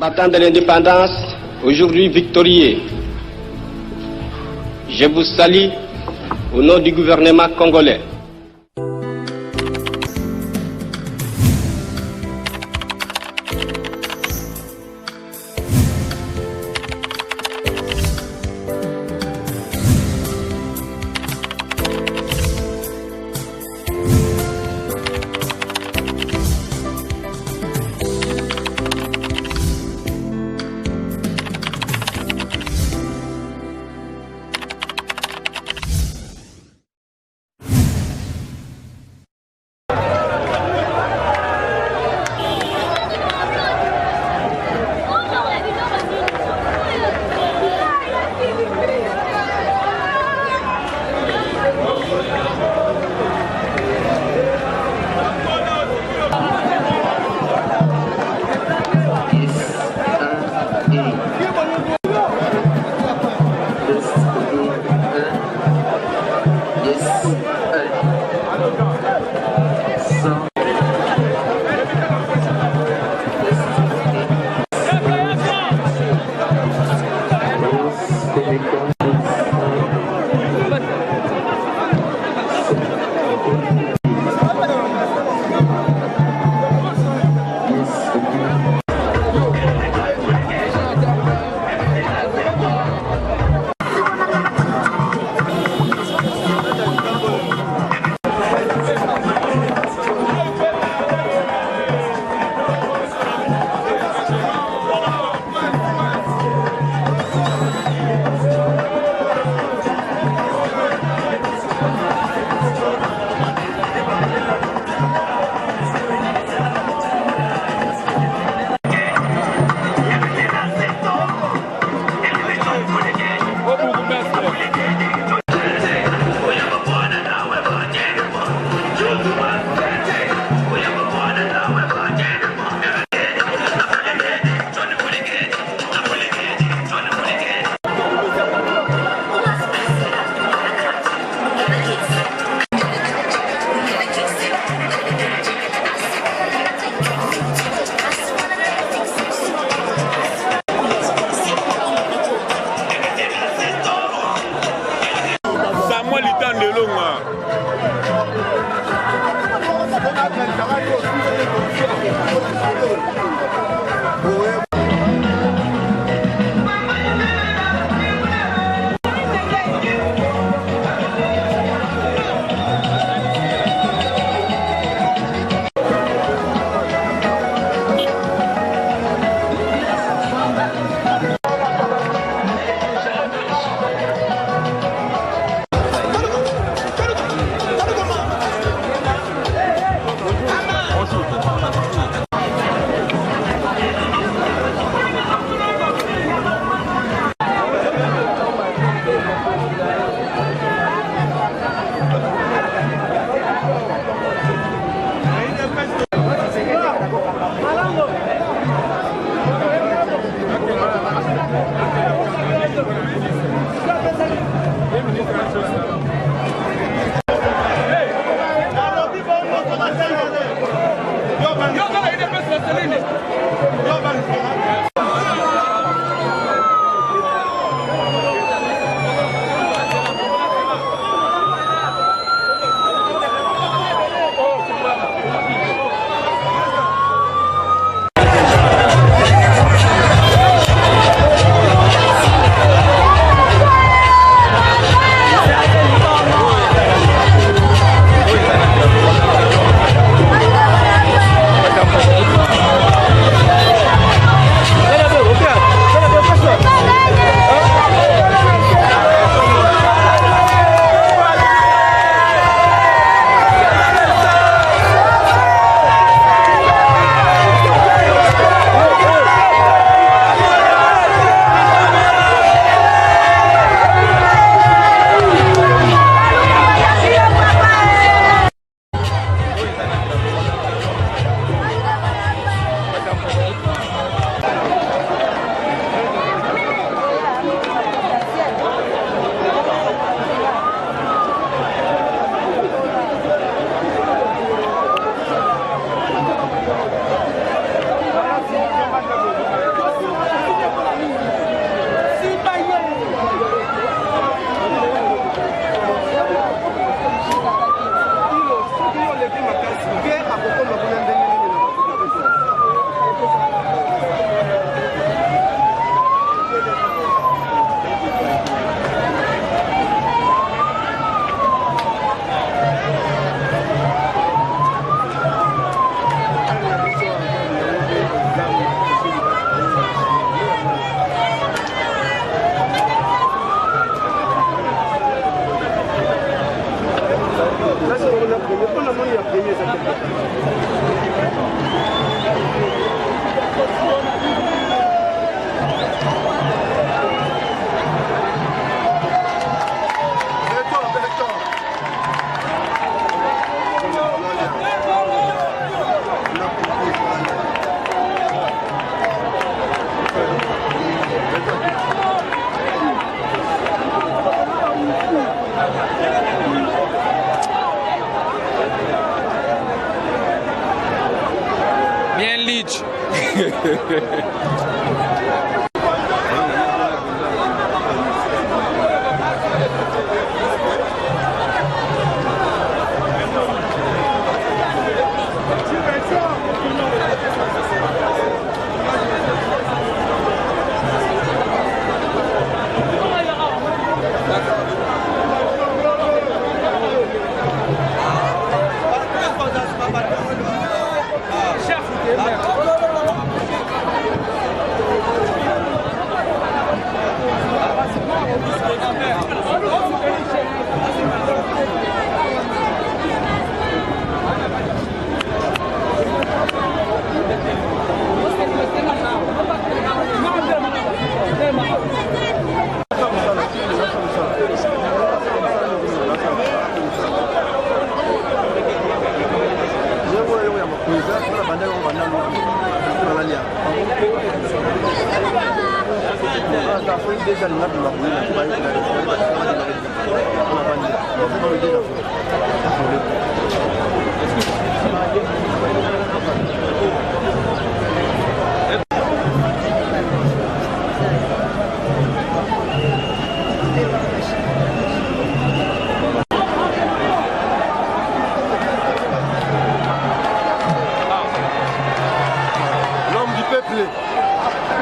Combattants de l'indépendance, aujourd'hui victorieux, je vous salue au nom du gouvernement congolais.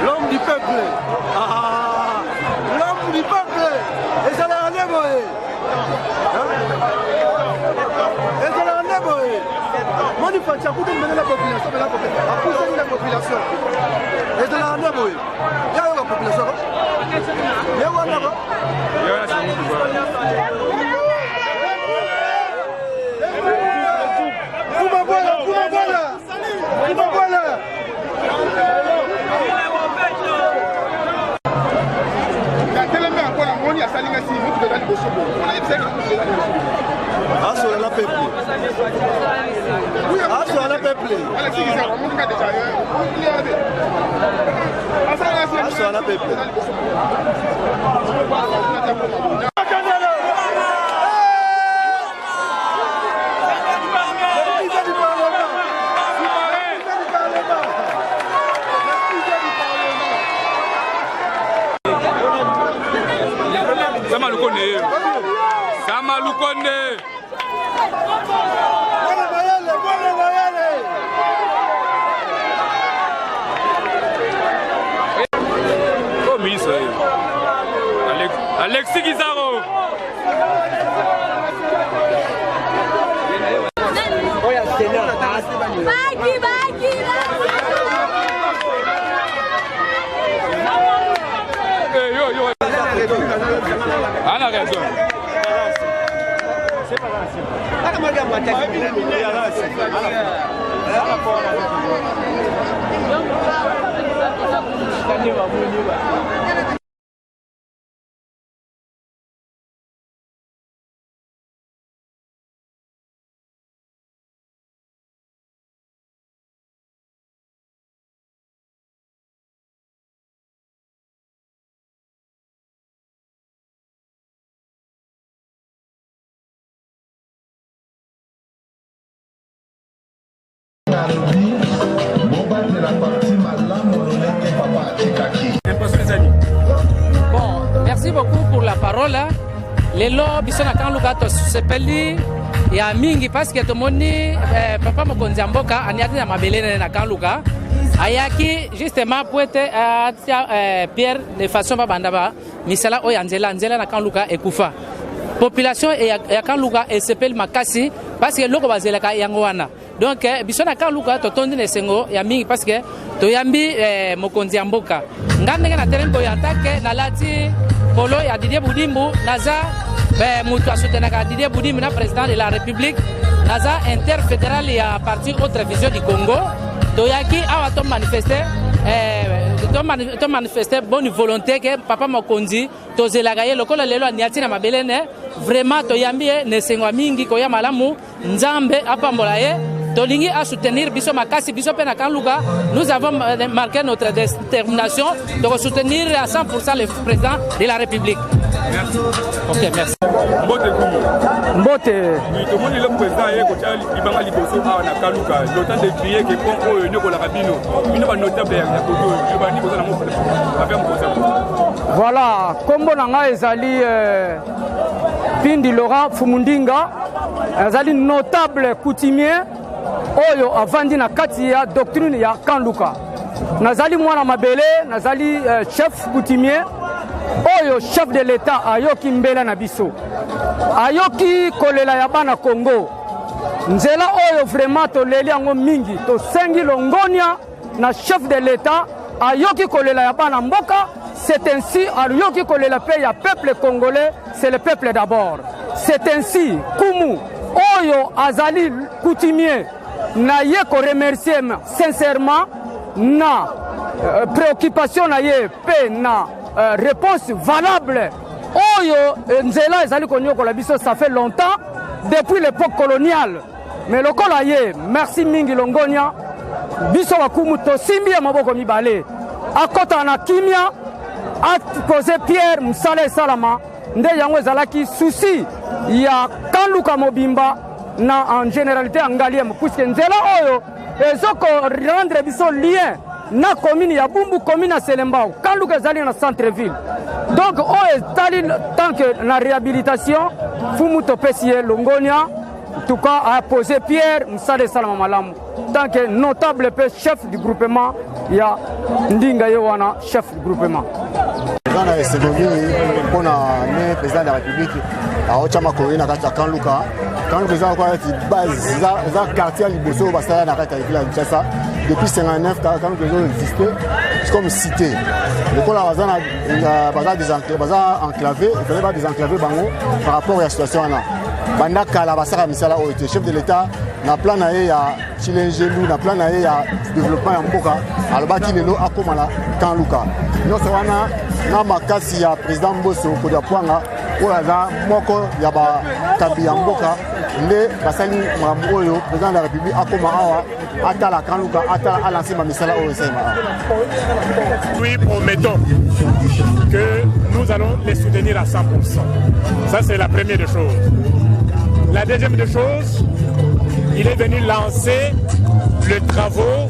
L'homme du peuple. Ah, l'homme du peuple. Et ça l'a rendu boy. Et ça l'a rendu boy. Moi, je fais un coup de mener la population, mais la pousser la population. Et ça l'a rendu boy. Il y a la population. Il y a Alexis Guizarro. Ana raison. Bon, merci beaucoup pour la parole. Lelo bisona kan luka to sepeli ya mingi parce que to moni papa mokonzi mboka aniati na mabelene na kan luka ayaki justement pour être Pierre de façon ba bandaba misala o yanzela na kan luka ekufa population ya kan luka e sepeli makasi parce que loko bazela ka yango wana. Donc bisona kan luka to tondi ne sengo ya mingi parce que to yambi mokonzi mboka ngande na terrain ko yatake na lati polo ya Didier Boudimbu naza mutu asutenaka Didier Boudimbu na président de la République naza interfédéral ya parti Autre Vision du Congo to yaki awa to manifester bonne volonté que papa mokonzi to zelaka ye lokola lelo aniati na mabelene vraiment to yambi ne sengo mingi ko ya malamu nzambe apambola ye tolingi à soutenir biso makasi biso pena kanluka. Nous avons marqué notre détermination de soutenir à 100% le président de la République. Merci. Ok, merci. Mbote Kumu. Mbote. Tout le monde est le président et il va aller bosser à Kaluka. D'autant de crier que quand on est au Rabino, il va notable à Kodo, il va dire que voilà, kombo nanga ezali Pindi Laurent Fumundinga, ezali notable coutumier oyo avandi na kati ya doctrine ya Kanluka. Nazali mwana mabele, nazali chef coutumier oyo chef de l'État ayoki mbela na biso. Ayoki kolela ya bana Congo. Nzela oyo vraiment toleli yango mingi, to sengi longonia na chef de l'État ayoki kolela ya bana mboka. C'est ainsi, ayoki kolela pe ya peuple congolais, c'est le peuple d'abord. C'est ainsi, Kumu oyo azali coutumier na ye ko remercier sincèrement na préoccupation na ye pe na réponse valable. Oyo nzela ezali konyokola biso ça fait longtemps depuis l'époque coloniale. Mais lokola ye, merci mingi longonia biso wa Kumu to simbi ya maboko mibale. Akota na kimia a posé Pierre Msale Salama nde yango ezalaki souci ya Kanluka Mobimba na en généralité angalième puisque nzela oyo ezoko rendre biso lien na commune ya Bumbu commune ya Selembao Kanluka ezali na centre ville donc oyo tali tant que na réhabilitation fumu topesie Longonia en tout cas a posé Pierre Msale Salama malamu tant que notable chef du groupement ya Ndinga Yowana chef du groupement. Président de Segovini, pour le président de la République, à Ochama Corina, à Kanluka. Quand le président a base, le quartier à Liboso, depuis 59, quand le président existait, c'est comme cité. Le coup, il y a enclavé, il fallait pas désenclaver par rapport à la situation. Bandaka, la Bassara Misala, chef de l'État, na plan na ye ya Chilengelou, na plan na ye ya développement ya Mboka, alobaki lelo akomala Kanluka. Nyonso wana na makasi ya président Mboso Kodia Pwanga oyo aza moko ya bakambi ya Mboka nde basali makambo oyo président de la République akoma awa atala Kanluka atala alancer mamisala oyo esalema awa. Nous promettons que nous allons les soutenir à 100%. Ça c'est la première des choses. La deuxième des choses, il est venu lancer le travaux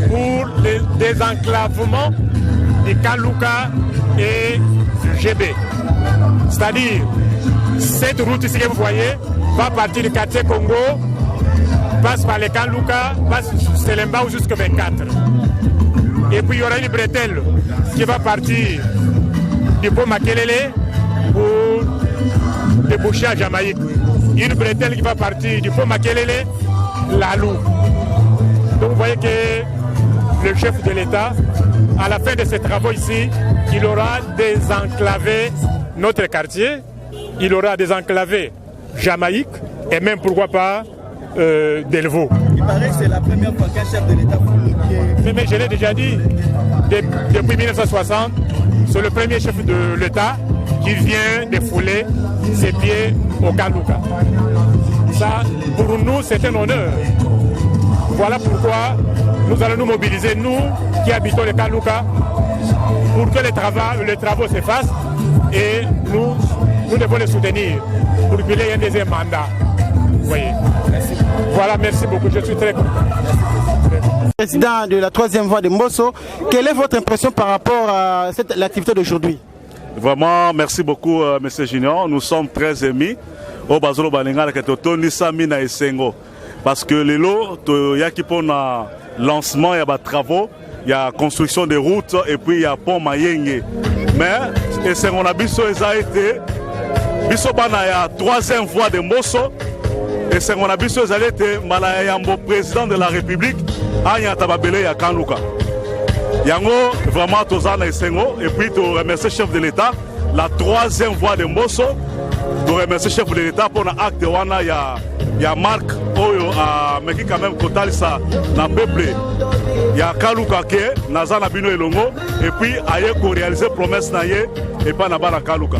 pour le désenclavement de Kanluka et du GB. C'est-à-dire, cette route ici que vous voyez va partir du quartier Congo, passe par les Kanluka, passe sur Selembao jusqu'à 24. Et puis il y aura une bretelle qui va partir du pont Makelele pour déboucher à Jamaïque. Une bretelle qui va partir du pont Makelele, Lalou. Donc vous voyez que le chef de l'État, à la fin de ces travaux ici, il aura désenclavé notre quartier, il aura désenclavé Jamaïque et même pourquoi pas Delvaux. Il paraît que c'est la première fois qu'un chef de l'État mais je l'ai déjà dit, depuis 1960, c'est le premier chef de l'État qui vient défouler ses pieds au Kanluka. Ça, pour nous, c'est un honneur. Voilà pourquoi nous allons nous mobiliser, nous qui habitons le Kanluka, pour que les travaux se fassent et nous devons les soutenir pour qu'il y ait un deuxième mandat. Vous voyez. Merci. Voilà, merci beaucoup, je suis très content. Président de la troisième voie de Mbosso, quelle est votre impression par rapport à l'activité d'aujourd'hui? Vraiment, merci beaucoup, M. Junior. Nous sommes très émis au Bazolo Balinga, parce que les lots, il y a qui pour le lancement, il y a des travaux, il y a construction des routes et puis il y a pont Mayenge. Mais, et c'est mon abisso, ils ont été, Bissobana, il y a troisième voie de Mbosso. Et c'est mon abisso, ils ont été, Malayambo, président de la République, Anya Tababele, ya Kanluka. Yango, vraiment, Tozana et Sengo, et puis tu remercies le chef de l'État, la troisième voie de Mbosso, tu remercies le chef de l'État pour l'acte, il y a Marc, Oyo, mais qui quand même, Kotal, ça, n'a peuple. Il y a Kanluka, Nazana Bino et Longo, et puis, aïe, pour réaliser promesse, naïe, et pas Nabana Kanluka.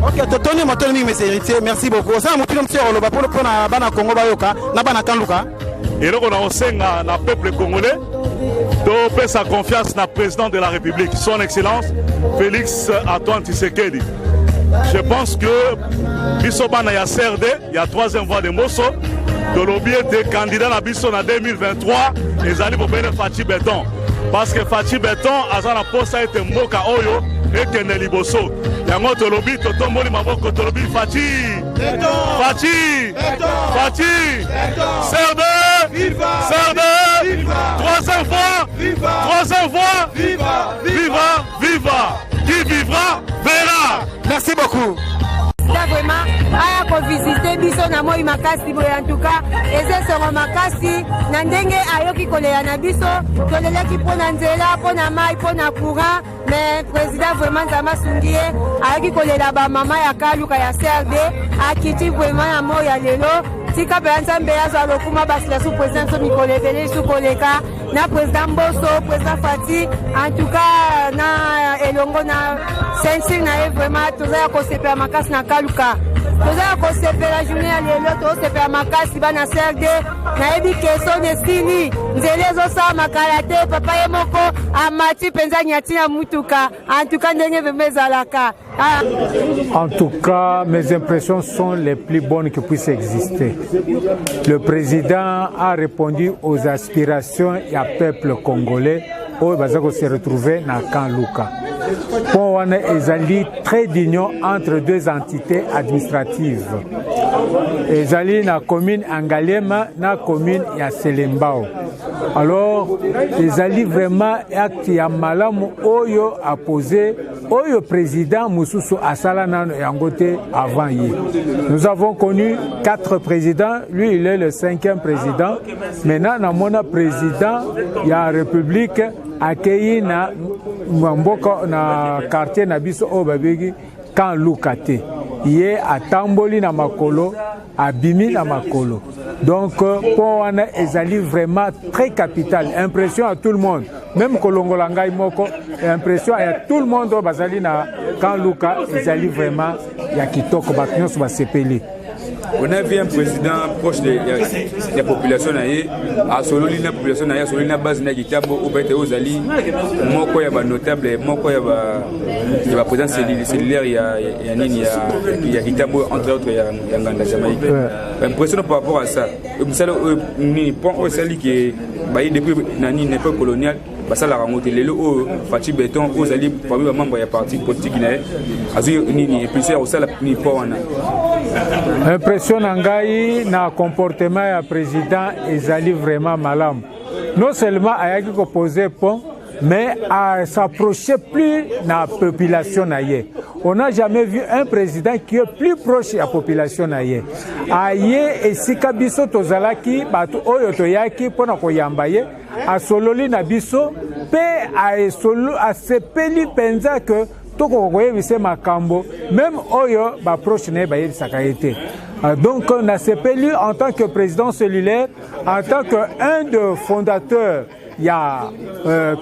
Ok, Tony Motoni, mes héritiers, merci beaucoup. Ça, mon petit monsieur, on va pour le prendre à Bana Congo Bayoka, Nabana Kanluka. Et donc, on a aussi un peuple congolais, topesa sa confiance na président de la République, son excellence Félix Antoine Tshisekedi. Je pense que Bissobana ya CRD, il y a troisième voie de Mosso, Tolobi était candidat à Bisso en 2023, et Zali pour bénéficier Fachi Béton. Parce que Fachi Béton, à la poste a été Moka Oyo et Keneli Bosso. Yango Tolobi, Toto Moli Maboko Tolobi, Fachi Fachi Fachi CRD CRD troisième fois viva qui vivra verra. Merci beaucoup. Vraiment, aya ko visiter biso na moi makasi boy en tout cas eze soro makasi na ndenge ayoki kolela na biso toleleki pona nzela pona mai pona courant mais président vraiment Nzambe Sungie ayoki kolela ba mama ya Kaluka ya CRD akiti vraiment na moi ya lelo tika pe Nzambe azwa lokuma basila sous président so mikolevele sous koleka na président Mboso président Fati en tout cas na elongo na sensi na vraiment toza ko sepela makasi na Kaluka toza ko sepela journée ya lelo to sepela makasi bana CRD na ebi keso ne sini nzelezo sa makalate papa ye moko amati penza nyati na mutuka en tout cas ndenge bemezalaka. En tout cas, mes impressions sont les plus bonnes qui puissent exister. Le président a répondu aux aspirations du peuple congolais où il se retrouver dans Kanluka. Pour on est très d'union entre deux entités administratives. Ezali na commune Angalema na commune ya Selembao. Alors, ezali vraiment acte ya malamu oyo a posé oyo président Moussousou Asala nano yangote avant hier. Nous avons connu 4 présidents, lui il est le 5e président. Maintenant, na mona président ya République accueilli na mboka na quartier na biso o babegi kan lukate. Yé atamboli na makolo, abimi na makolo. Donc, pour on ezali vraiment très capital. Impression à tout le monde. Même Kolongolanga Imoko, impression à tout le monde. Bazali na quand Luka ezali vraiment ya kitoko baknyo ba sepeli. On a vu un président proche de la population à Sololi, la population à Sololi, la base na Kitabo, au Bete Ozali, moko ya ba notable, moko ya ba président cellulaire ya Kitabo entre autres ya Nganda Jamaïque. Impression par rapport à ça. Vous savez, ni point Ozali qui est depuis nani l'époque coloniale. Ça la remonté les lots Fachi Béton aux alliés parmi les membres du parti politique ni plusieurs au sala ni pas impression ngai na comportement ya président ezali vraiment malam non seulement ayaki ko poser pont mais à s'approcher plus na population naie. On n'a jamais vu un président qui est plus proche de la population naie. Aye et sikabiso tozalaki batu oyo toyaki pona koyambaye a sololi na biso pe a sepeli penza que toko koyebise makambo même oyo ba proche na ba yebisaka ete. Donc on a sepeli en tant que président cellulaire, en tant qu'un des fondateurs. Il y a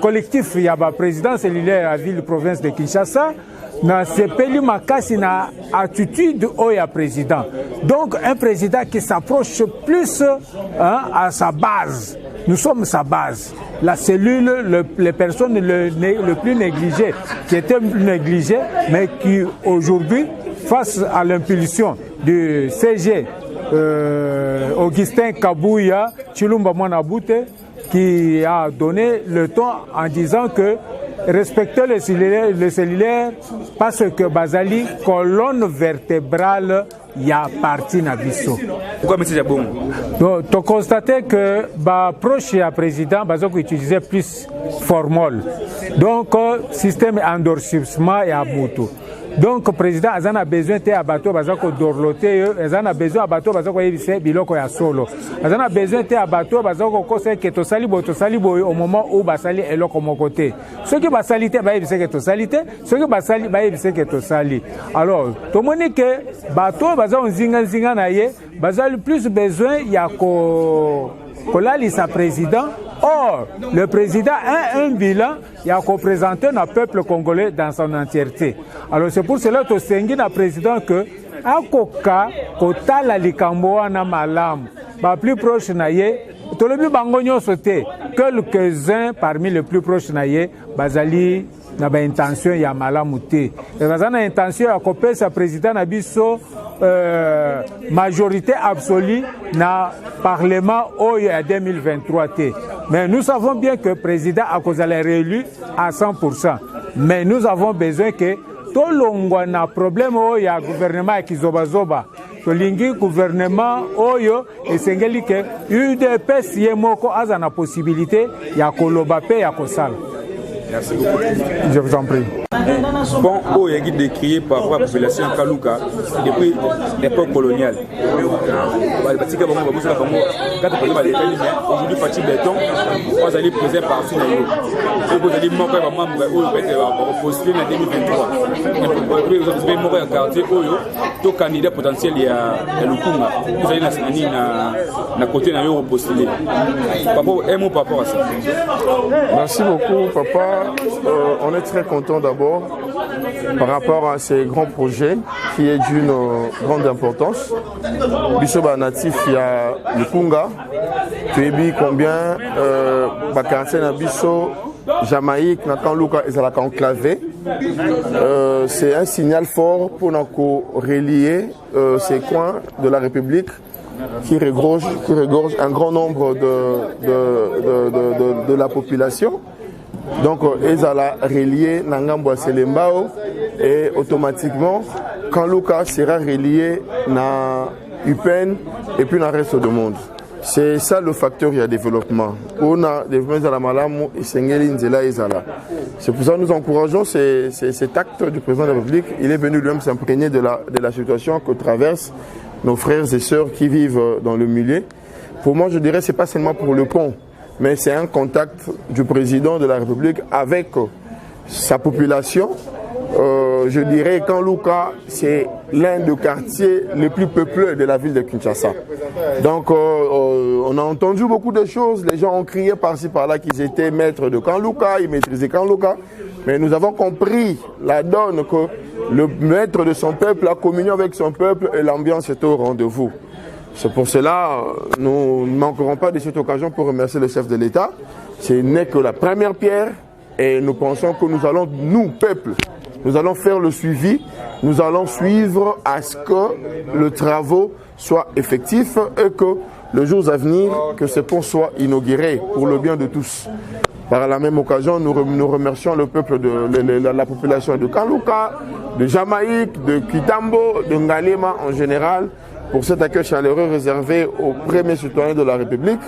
collectif, il y a le président cellulaire à la ville-province de Kinshasa. Na sepeli makasi na attitude au président. Donc un président qui s'approche plus à sa base. Nous sommes sa base. La cellule, les personnes le plus négligées, qui étaient négligées, mais qui aujourd'hui, face à l'impulsion du CG, Augustin Kabouya, Chilumba Mwanabute, qui a donné le ton en disant que respecter le cellulaire parce que Bazali, colonne vertébrale, il y a parti Nabiso. Pourquoi M. Jabon? Donc, tu as constaté que proche du président, Bazoko utilisait plus formol. Donc, système d'endorissement et à Moutou. Donc, le président a besoin de abattre bazako dorloté, a besoin d'abattre bazako yebise biloko ya solo. A besoin de abattre bazako conseil que to sali boy au moment où basali eloko mon côté. Ceux qui basalité ba yebise que to salité, ceux qui basali ba yebise que to sali. Alors, to moni que bato bazako zinga na ye, bazali plus besoin ya ko kolali sa président. Or, le président a un bilan, il a représenté le peuple congolais dans son entièreté. Alors c'est pour cela que c'est un président que Akoka, Kotala Likamboa na malam, plus proche naye, Tolobi Bangonyo sauté. Quelques-uns parmi les plus proches naïe, Bazali n'a pas intention ya malamouté. Et Bazana intention à copier sa président Nabiso majorité absolue na parlement au 2023 t. Mais nous savons bien que le président a causé les réélus à 100%. Mais nous avons besoin que tout le monde a un problème au gouvernement qui zoba. Le gouvernement oyo esengeli que UDPS yemoko a la possibilité ya kolobape ya kosala. Merci beaucoup. Je vous en prie. Bon, il y a des décrié par rapport à la population Kaluka depuis l'époque coloniale. Aujourd'hui, Fatih Béton, on allait poser par Sinaï. Vous allez manquer à membre au postuler en 2023. Vous avez manqué à quartier Oyo, tout candidat potentiel il y a Lukunga. Vous allez na côté na yo postuler. Papa, un mot par rapport à ça. Merci beaucoup, papa. On est très content d'abord par rapport à ces grands projets qui est d'une grande importance. Bissoba natif, il y a le Kunga. Tu es dit combien Bakarsen à Bisso, Jamaïque, Nakanluka et Zalaka enclavé. C'est un signal fort pour nous relier ces coins de la République qui regorge un grand nombre de la population. Donc, ils allaient relier Nangambo à Selembao et automatiquement, quand Luka sera relié à UPEN et puis dans le reste du monde. C'est ça le facteur de développement. On a développé la Malamu et Sengeli Nzela et Zala. C'est pour ça que nous encourageons cet acte du président de la République. Il est venu lui-même s'imprégner de la situation que traversent nos frères et sœurs qui vivent dans le milieu. Pour moi, je dirais que ce n'est pas seulement pour le pont, mais c'est un contact du président de la République avec sa population. Je dirais qu'en Luka, c'est l'un des quartiers les plus peuplés de la ville de Kinshasa. Donc, on a entendu beaucoup de choses. Les gens ont crié par-ci par-là qu'ils étaient maîtres de Kanluka, ils maîtrisaient Kanluka. Mais nous avons compris la donne que le maître de son peuple a communion avec son peuple et l'ambiance est au rendez-vous. C'est pour cela nous ne manquerons pas de cette occasion pour remercier le chef de l'État. Ce n'est que la première pierre et nous pensons que nous allons, nous, peuple, nous allons faire le suivi, nous allons suivre à ce que le travaux soit effectif et que le jour à venir, que ce pont soit inauguré pour le bien de tous. Par la même occasion, nous remercions le peuple de la population de Kanluka, de Jamaïque, de Kitambo, de Ngalema en général, pour cet accueil chaleureux réservé aux premiers citoyens de la République.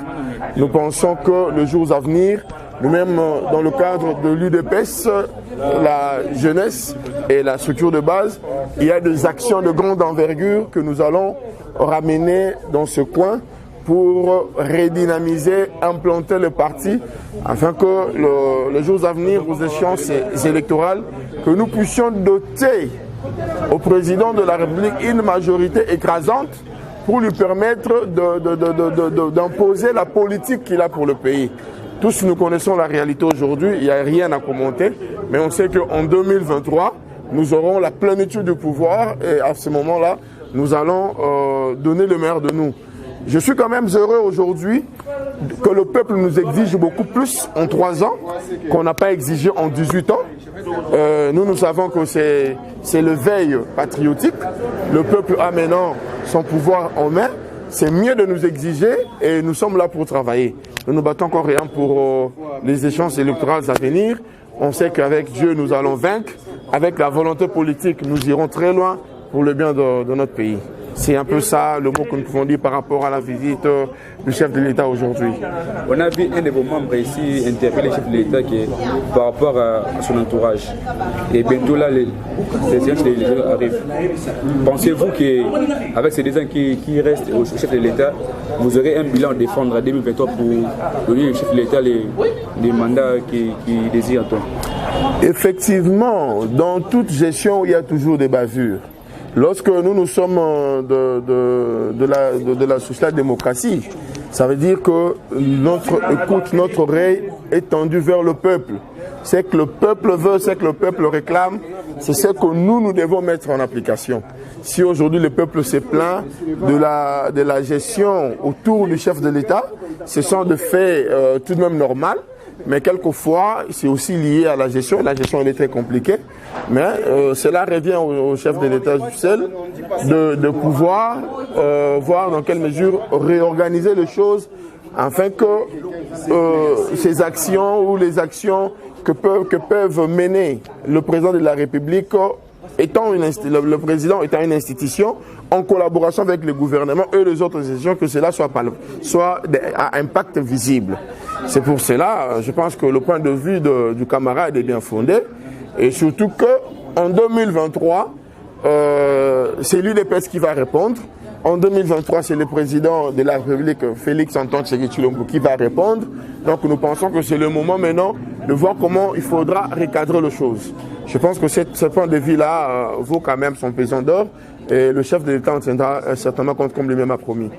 Nous pensons que le jour à venir, nous-mêmes dans le cadre de l'UDPS, la jeunesse et la structure de base, il y a des actions de grande envergure que nous allons ramener dans ce coin pour redynamiser, implanter le parti, afin que le jour à venir, aux échéances électorales, que nous puissions doter au président de la République une majorité écrasante pour lui permettre d'imposer la politique qu'il a pour le pays. Tous nous connaissons la réalité aujourd'hui, il n'y a rien à commenter, mais on sait qu'en 2023, nous aurons la plénitude du pouvoir et à ce moment-là, nous allons donner le meilleur de nous. Je suis quand même heureux aujourd'hui que le peuple nous exige beaucoup plus en 3 ans qu'on n'a pas exigé en 18 ans. Nous savons que c'est le veille patriotique. Le peuple a maintenant son pouvoir en main. C'est mieux de nous exiger et nous sommes là pour travailler. Nous nous battons encore rien pour les échéances électorales à venir. On sait qu'avec Dieu, nous allons vaincre. Avec la volonté politique, nous irons très loin pour le bien de notre pays. C'est un peu ça le mot que nous pouvons dire par rapport à la visite du chef de l'État aujourd'hui. On a vu un de vos membres ici interpeller le chef de l'État par rapport à son entourage. Et bientôt là, les séances de l'élection arrivent. Pensez-vous qu'avec ces 2 ans qui restent au chef de l'État, vous aurez un bilan à défendre en 2023 pour donner au chef de l'État les mandats qu'il désire attendre? Effectivement, dans toute gestion, il y a toujours des bavures. Lorsque nous sommes de la social-démocratie, ça veut dire que notre écoute, notre oreille est tendue vers le peuple. C'est que le peuple veut, c'est que le peuple réclame, c'est ce que nous devons mettre en application. Si aujourd'hui le peuple se plaint de la gestion autour du chef de l'État, ce sont des faits tout de même normaux, mais quelquefois c'est aussi lié à la gestion. La gestion elle est très compliquée, mais cela revient au chef de l'État seul de pouvoir voir dans quelle mesure réorganiser les choses afin que ces actions ou les actions que peuvent mener le président de la République, le président étant une institution, en collaboration avec le gouvernement et les autres institutions, que cela soit à impact visible. C'est pour cela, je pense que le point de vue du camarade est bien fondé, et surtout qu'en 2023, c'est l'UDPS qui va répondre. En 2023, c'est le président de la République, Félix Antoine Tshisekedi Tshilombo, qui va répondre. Donc nous pensons que c'est le moment maintenant de voir comment il faudra recadrer les choses. Je pense que ce point de vue-là vaut quand même son pesant d'or, et le chef de l'État en tiendra certainement compte comme lui-même a promis.